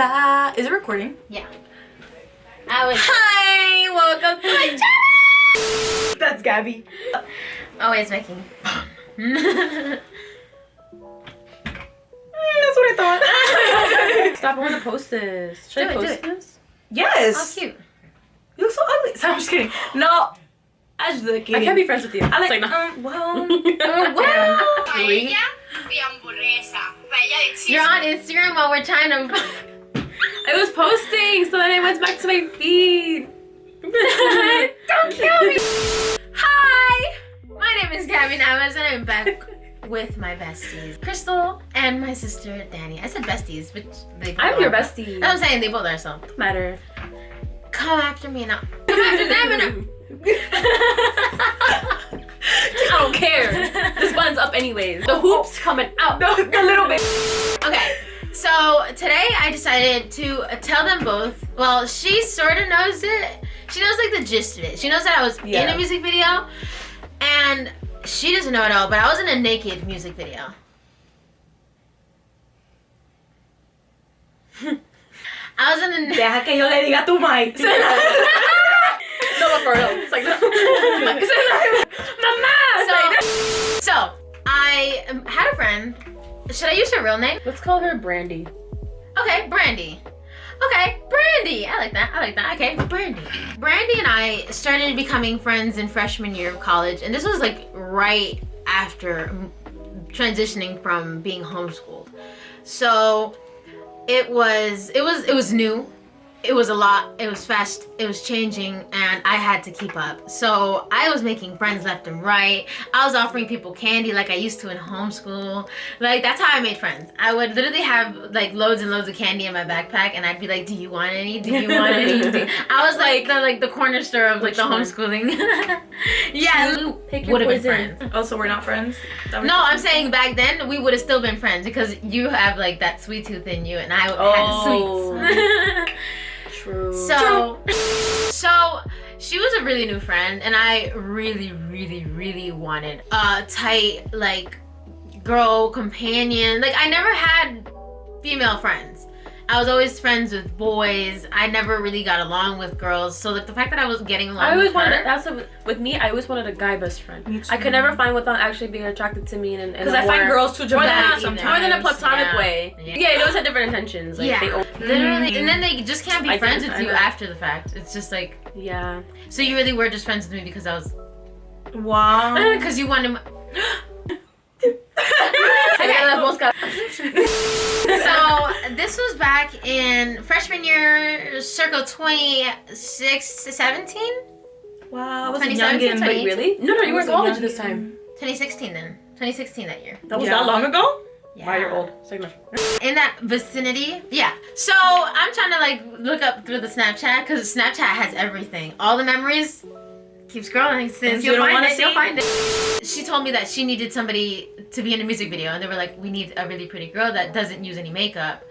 Hola. Is it recording? Yeah. Hi, welcome to my channel. That's Gabby. Always making. That's what I thought. Stop, I want to post this. Should I post this? Yes. Oh, cute. You look so ugly. So I'm just kidding. No. I just look kidding. I can't be friends with you. I like, it's like no. well. You're on Instagram while we're trying to. I was posting, so then I went back to my feed. Don't kill me. Hi, my name is Gabby Navas, and I'm back with my besties, Crystal and my sister Danny. I said besties, but they both I'm your are. bestie. No, I'm saying they both are. So Matter. come after me now. Come after them and I don't care. This button's up anyways. The hoop's coming out. A little bit. Okay, so today I decided to tell them both. Well, she sort of knows it. She knows like the gist of it. She knows that I was in a music video, and she doesn't know it all, but I was in a naked music video. I was in a Deja que yo le diga a tu mic. No, but for real. It's like, no. Mama! So, I had a friend. Should I use her real name? Let's call her Brandy. Okay, Brandy. Okay, Brandy. I like that. I like that. Okay, Brandy. Brandy and I started becoming friends in freshman year of college, and this was like right after transitioning from being homeschooled. So it was new. It was a lot. It was fast. It was changing, and I had to keep up. So I was making friends left and right. I was offering people candy like I used to in homeschool. Like, that's how I made friends. I would literally have like loads and loads of candy in my backpack, and I'd be like, "Do you want any? Do you want any?" I was like the corner store of like the homeschooling. Yeah, Pick your would have been poison. friends. Also, we're not friends. No, I'm saying back then we would have still been friends because you have like that sweet tooth in you, and I had the sweets. True. So she was a really new friend, and I really wanted a tight like girl companion. Like, I never had female friends. I was always friends with boys. I never really got along with girls. So like the fact that I was getting along I always with her, wanted, with me, I always wanted a guy best friend. Me too. I could never find without actually being attracted to me and Because I find girls too dramatic More than sometimes. more than a platonic Yeah. way. Yeah. Yeah, those had different intentions. Like, yeah, they literally, and then they just can't be I friends didn't- with you I know. after the fact. It's just like, yeah. so you really were just friends with me because I was, Wow. because you wanted. So this was back in freshman year, circa 2016 to 17? Wow, I was a 2017, youngin', but 2018. Really? No, you were in So college young. this time. 2016 then. 2016 that year. that was Yeah. that long ago? Yeah. Wow, you're old. It's like, no. In that vicinity. Yeah. So I'm trying to like look up through the Snapchat because Snapchat has everything. All the memories. Keep scrolling since Things you you'll don't find wanna it. You'll see. find it. She told me that she needed somebody to be in a music video, and they were like, "We need a really pretty girl that doesn't use any makeup."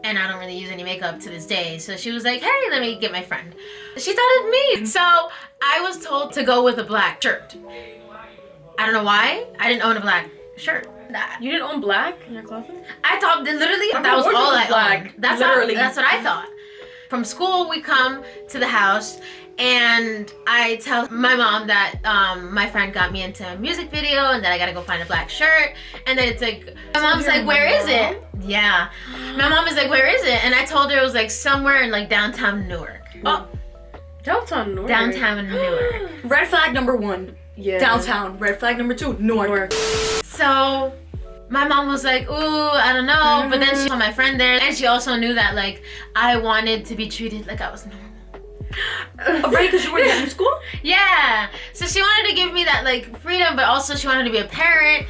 And I don't really use any makeup to this day. So she was like, "Hey, let me get my friend." She thought of me. So I was told to go with a black shirt. I don't know why. I didn't own a black shirt. You didn't own black in your closet? I thought that literally My that was wardrobe all was I black. owned. That's Literally. that's what I thought. From school, we come to the house, and I tell my mom that my friend got me into a music video, and that I gotta go find a black shirt. And then it's like, my mom's like, "Where is it?" Yeah. My mom is like, "Where is it?" And I told her it was like somewhere in like downtown Newark. Oh, Downtown Newark. Downtown Newark. red flag number 1. Yeah. Downtown. Red flag number 2. Newark. So my mom was like, "Ooh, I don't know." But then she saw my friend there, and she also knew that like I wanted to be treated like I was normal. Right, because you were in school? Yeah. So she wanted to give me that like freedom, but also she wanted to be a parent.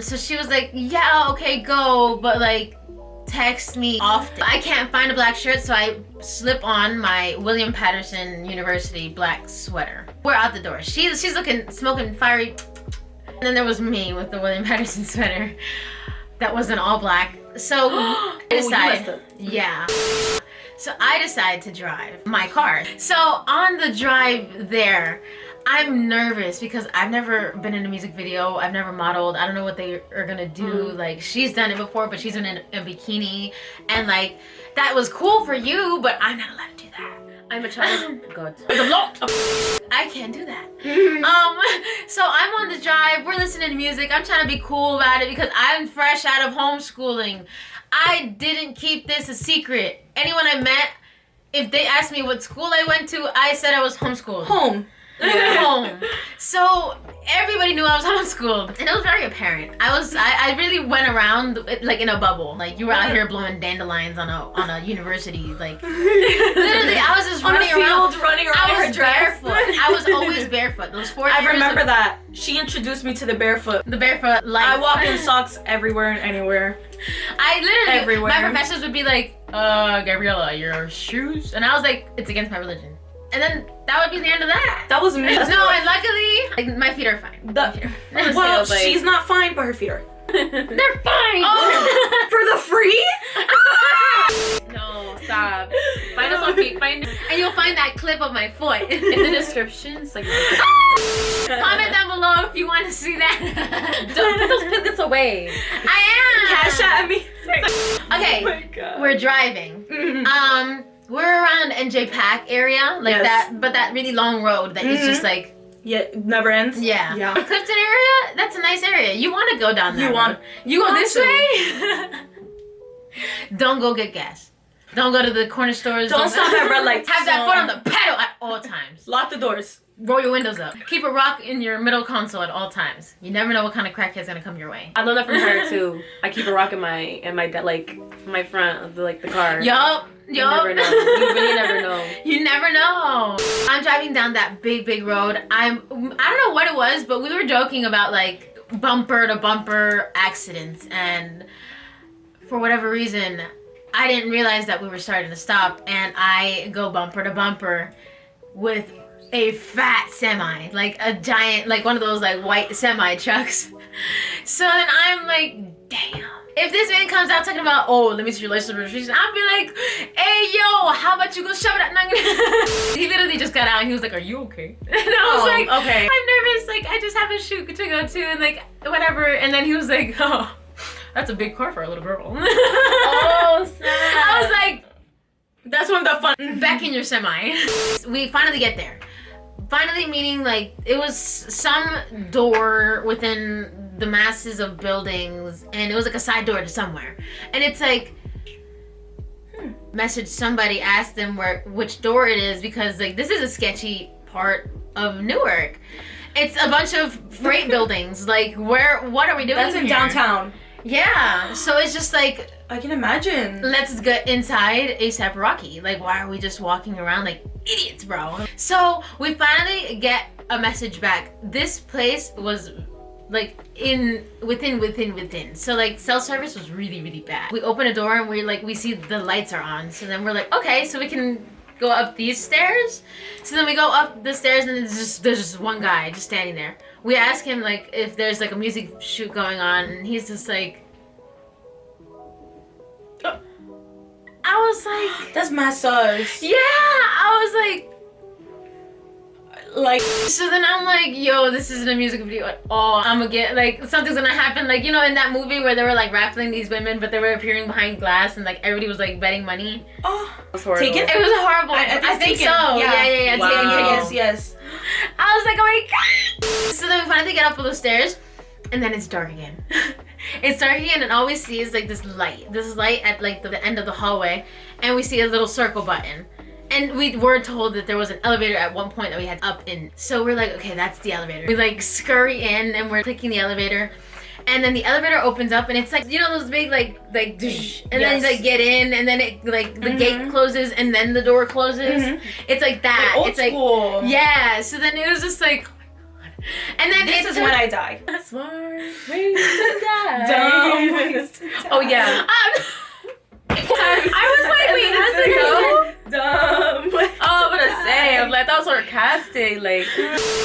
So she was like, "Yeah, okay, go, but like text me often." I can't find a black shirt, so I slip on my William Patterson University black sweater. We're out the door. She's looking, smoking fiery. And then there was me with the William Patterson sweater that wasn't all black. So I decided, yeah. So I decide to drive my car. So on the drive there, I'm nervous because I've never been in a music video. I've never modeled. I don't know what they are gonna do. Like, she's done it before, but she's in a bikini, and like that was cool for you, but I'm not allowed to do that. I'm a child of God. There's a lot of I can't do that. So I'm on the drive, we're listening to music, I'm trying to be cool about it because I'm fresh out of homeschooling. I didn't keep this a secret. Anyone I met, if they asked me what school I went to, I said I was homeschooled. Home. Home. So everybody knew I was homeschooled, and it was very apparent. I really went around like in a bubble. Like you were out here blowing dandelions on a university. Like literally, I was just running around. I was barefoot. I was always barefoot. Those 4 years. I remember that. She introduced me to the barefoot. The barefoot life. I walk in socks everywhere and anywhere. I literally Everywhere. My professors would be like, Gabriella, your shoes, and I was like, it's against my religion. And then that would be the end of that. That was me. No, and luckily, like, my feet are fine. Well, she's not fine, but her feet are. They're fine. Oh, for the free? No, stop. Find us on Find And you'll find that clip of my foot in the descriptions. Like, comment down below if you want to see that. don't put those piglets away. I am. Cash at me. Okay, Oh my God. we're driving. We're around jkjk area, like Yes. that, but that really long road that is just like. Yeah, it never ends. Yeah. Yeah. Clifton area, that's a nice area. You want to go down there. You go want this to. way? Don't go get gas. Don't go to the corner stores. Don't stop at red lights. Have that foot on the pedal at all times. Lock the doors. Roll your windows up. Keep a rock in your middle console at all times. You never know what kind of crackhead's gonna come your way. I learned that from her too. I keep a rock in my my front of the car. Yup. You never know. You really never know. You never know. I'm driving down that big road. I don't know what it was, but we were joking about like bumper to bumper accidents, and for whatever reason, I didn't realize that we were starting to stop, and I go bumper to bumper with a fat semi, like a giant, like one of those like white semi trucks. So then I'm like, damn. If this man comes out talking about, oh, let me see your license registration, I'll be like, hey, yo, how about you go shove it at He literally just got out and he was like, are you okay? And I was like, okay. I'm nervous, like, I just have a shoot to go to, and like, whatever. And then he was like, oh, that's a big car for a little girl. Oh, snap. I was like, That's when the fun. back in your semi. We finally get there. Finally, meaning like it was some door within the masses of buildings, and it was like a side door to somewhere. And it's like, message somebody, ask them which door it is, because like this is a sketchy part of Newark. It's a bunch of freight buildings. Like what are we doing? That's in here? downtown. Yeah. So it's just like, I can imagine. let's get inside ASAP Rocky. Like, why are we just walking around like idiots, bro? So we finally get a message back. This place was like within. So like cell service was really bad. We open a door and we see the lights are on. So then we're like, okay, so we can go up these stairs. So then we go up the stairs, and there's just one guy just standing there. We ask him like if there's like a music shoot going on, and he's just like, I was like, That's my sus. yeah, I was like, Like, so then I'm like, yo, this isn't a music video at all. I'm gonna get, like, something's gonna happen. Like, you know, in that movie where they were, like, raffling these women, but they were appearing behind glass, and, like, everybody was, like, betting money. oh, It was horrible. Take it. It was horrible. I think Taken. so. Yeah. Wow. Taken. Yes. I was like, oh my God. So then we finally get up those stairs, and then it's dark again. It's dark again, and all we see is, like, this light at, like, the end of the hallway, and we see a little circle button. And we were told that there was an elevator at one point that we had up in. So we're like, okay, that's the elevator. We like scurry in, and we're clicking the elevator. And then the elevator opens up, and it's like, you know those big like and then you like get in, and then it like the gate closes, and then the door closes. It's like that. Like old it's like school. yeah. So then it was just like, oh my God. And then This is when I die. Smart way to die. Dumb. Oh yeah. I was like, wait, how's it go? Dumb. Oh, I'm gonna say, I'm like, that was sarcastic. Like,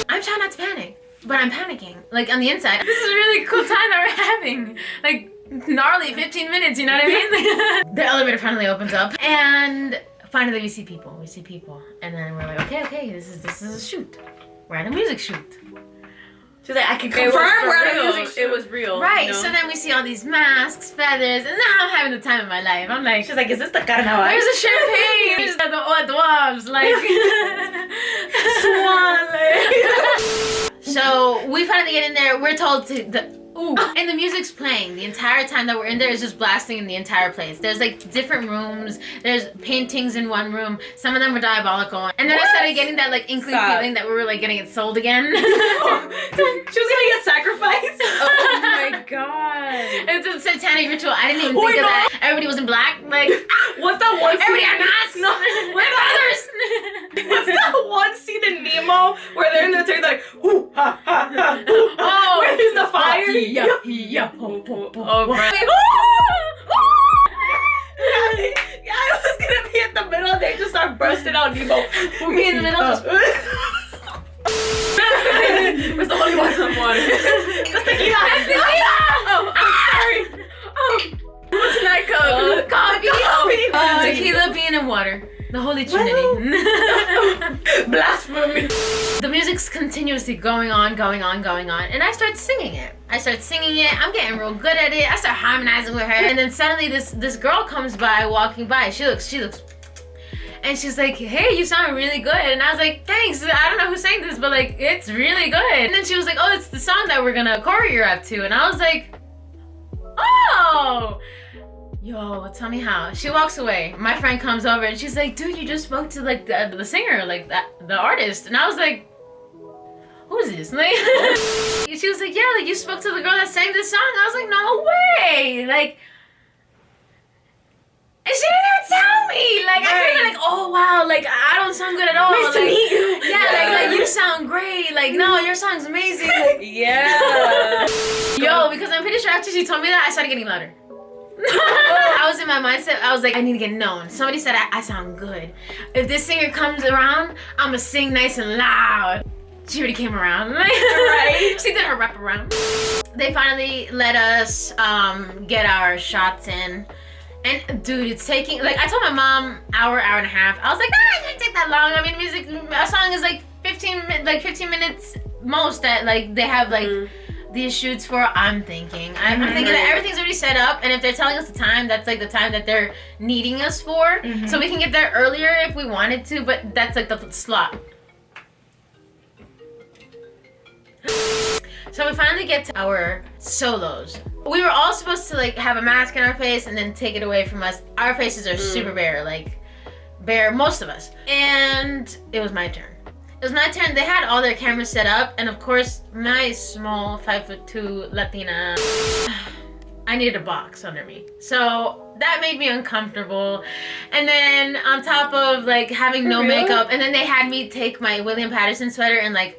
I'm trying not to panic, but I'm panicking. Like on the inside, this is a really cool time that we're having. Like gnarly 15 minutes, you know what I mean? The elevator finally opens up, and finally we see people. And then we're like, okay, this is a shoot. We're at a music shoot. She's like, I can It was confirm for we're at a real. music shoot. It was real. Right, you know? so then we see all these masks, feathers, and now I'm having the time of my life. I'm like, She's like, is this the carnaval? where's the champagne? Where's the hors d'oeuvres? Like, so we finally get in there. We're told to and the music's playing the entire time that we're in there. Is just blasting in the entire place. There's like different rooms. There's paintings in one room. Some of them were diabolical. And then I started getting that like inkling feeling that we were like getting it sold again. She was gonna get sacrificed. Oh my god. It's a satanic ritual. I didn't even think of that. Everybody was in black. Like, What's that one scene? everybody had masks. No. We're others. What's that one scene in Nemo where they're in the tank like, ooh, ha, ha, ha, ooh, Oh. where there's the fire? Oh, bro. Yeah, I was gonna be at the middle and they just start bursting out Nemo. Me in the middle. Where's the holy water? That's tequila. Oh, I'm sorry. Oh, what's tonight code? Coffee. Tequila, bean, and water. The Holy Trinity. Blasphemy. The music's continuously going on, and I start singing it. I'm getting real good at it. I start harmonizing with her, and then suddenly this girl comes by, walking by. She looks, and she's like, "Hey, you sound really good." And I was like, "Thanks. I don't know who sang this, but like, it's really good." And then she was like, "Oh, it's the song that we're gonna choreograph to," and I was like, "Oh." Yo, tell me how. She walks away. My friend comes over and she's like, "Dude, you just spoke to like the singer, like the artist." And I was like, "Who's this?" Like, she was like, "Yeah, like you spoke to the girl that sang this song." I was like, "No way!" Like, and she didn't even tell me. Like, I could have been like, "Oh wow, like I don't sound good at all." Nice to Like, meet you. yeah, like you sound great. Like, no, your song's amazing. Like, Yeah. yo, because I'm pretty sure after she told me that, I started getting louder. I was in my mindset, I was like, I need to get known. Somebody said I sound good. If this singer comes around, I'ma sing nice and loud. She already came around. Right. She did her wrap around. They finally let us get our shots in. And dude, it's taking, like I told my mom, hour and a half. I was like, it didn't take that long. I mean, a song is like 15 minutes most that like they have like these shoots for. I'm thinking that everything's already set up, and if they're telling us the time, that's like the time that they're needing us for, so we can get there earlier if we wanted to, but that's like the slot. So we finally get to our solos. We were all supposed to like have a mask on our face and then take it away from us. Our faces are super bare, like bare, most of us. And it was my turn. They had all their cameras set up, and of course, my small 5'2" Latina, I needed a box under me. So that made me uncomfortable. And then on top of like having no makeup, and then they had me take my William Patterson sweater and like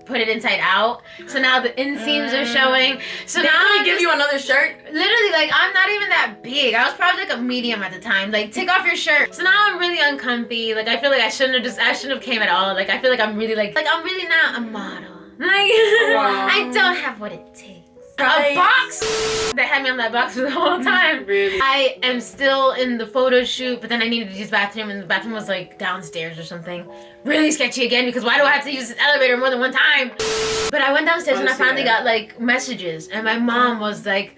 put it inside out. So now the inseams are showing. So now I give you another shirt. Literally, like, I'm not even that big. I was probably like a medium at the time. Like, take off your shirt. So now I'm really uncomfy. Like, I feel like I shouldn't have came at all. Like, I feel like I'm really I'm really not a model. Like, I don't have what it takes. A box! They had me on that box for the whole time. Really? I am still in the photo shoot, but then I needed to use the bathroom, and the bathroom was like downstairs or something. Really sketchy again, because why do I have to use this elevator more than one time? But I went downstairs and I finally got like messages, and my mom was like,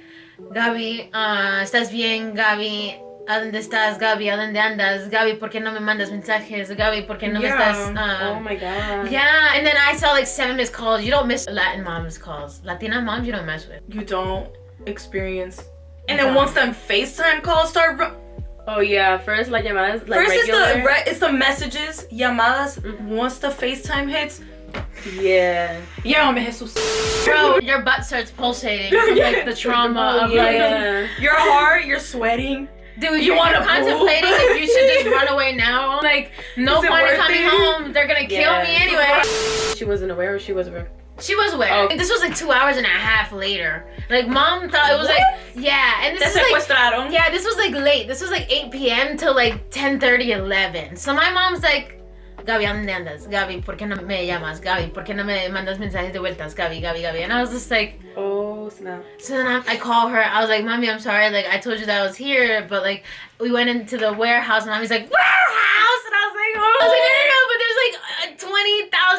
"Gaby, ¿estás bien? Gaby, ¿a dónde estás? Gaby, ¿a dónde andas? Gaby, ¿por qué no me mandas mensajes? Gaby, ¿por qué no me estás?" Oh my god. Yeah, and then I saw like 7 missed calls. You don't miss Latin moms calls. Latina moms, you don't mess with. You don't experience. And then once them FaceTime calls start. Oh yeah, first like llamadas like First regular. it's the messages, llamadas. Once the FaceTime hits. Yeah. Llámame Jesus. Bro, your butt starts pulsating from like the trauma of like. Your heart, you're sweating. Dude, you're contemplating if you should just run away now. Like, no point in coming home. They're gonna kill me anyway. She wasn't aware, or she was aware? She was aware. Oh. This was like 2 hours and a half later. Like, mom thought it was like, yeah. And this is like, yeah, this was like late. This was like 8 p.m. till like 10:30, 11. So my mom's like, "Gaby, ¿dónde andas? Gaby, ¿por qué no me llamas? Gaby, ¿por qué no me mandas mensajes de vueltas? Gaby, Gaby, Gaby." And I was just like, oh snap. so then I call her. I was like, "Mommy, I'm sorry. Like, I told you that I was here, but like, we went into the warehouse." And Mommy's like, "Warehouse?" And I was like, "Oh." I was like, "No, but there's like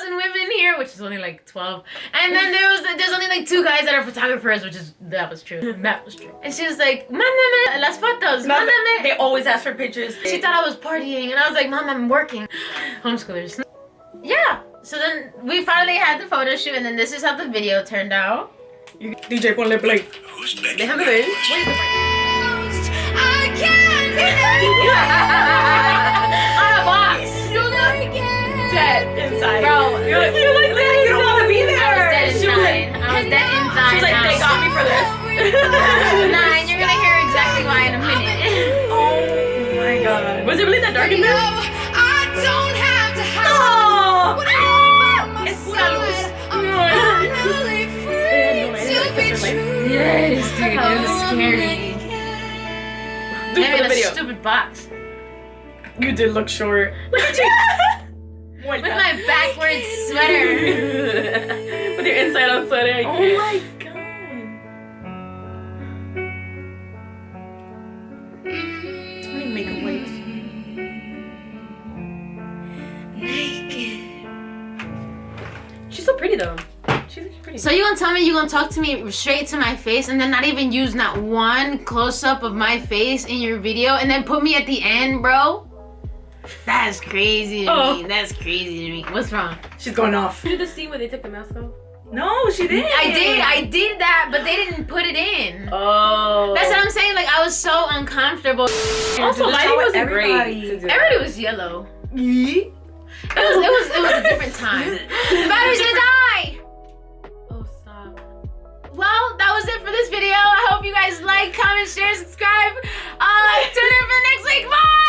2,000 women here, which is only like 12. And then there's only like 2 guys that are photographers, that was true. That was true. And she was like, mándame las fotos, mándame. They always ask for pictures. She thought I was partying, and I was like, Mom, I'm working. Homeschoolers. Yeah. So then we finally had the photo shoot, and then this is how the video turned out. DJ, ponle play. They have the birds. Where's the I can't on a box. You'll never get Dead inside. Bro, You're like that. You don't want to be there. I was dead She was like, inside. I was dead inside. she was like, they got me for this. Nah, and you're gonna hear exactly why in a minute. Oh my god. Was it really that dark in No, there? I don't have to hide. Oh. What I about Es pura luz. myself. I'm finally free to be true. Yes, dude, it was scary. Dude, I'm for the in a video. stupid box You did look short. Look at you. with my backwards sweater. With your inside out sweater. Oh my god. Too many makeup wipes. She's so pretty though. She's pretty. So you gonna tell me you gonna talk to me straight to my face and then not even use not one close-up of my face in your video and then put me at the end, bro? That's crazy to me. That's crazy to me. What's wrong? She's going off. You did the scene where they took the mask off? No, she didn't. I did that, but they didn't put it in. Oh. That's what I'm saying. Like, I was so uncomfortable. Also, lighting wasn't everybody. great. to do that. Everybody was yellow. Yeet. It was a different time. The battery's gonna die. Oh, stop. Well, that was it for this video. I hope you guys like, comment, share, subscribe. Tune in for the next week. Bye.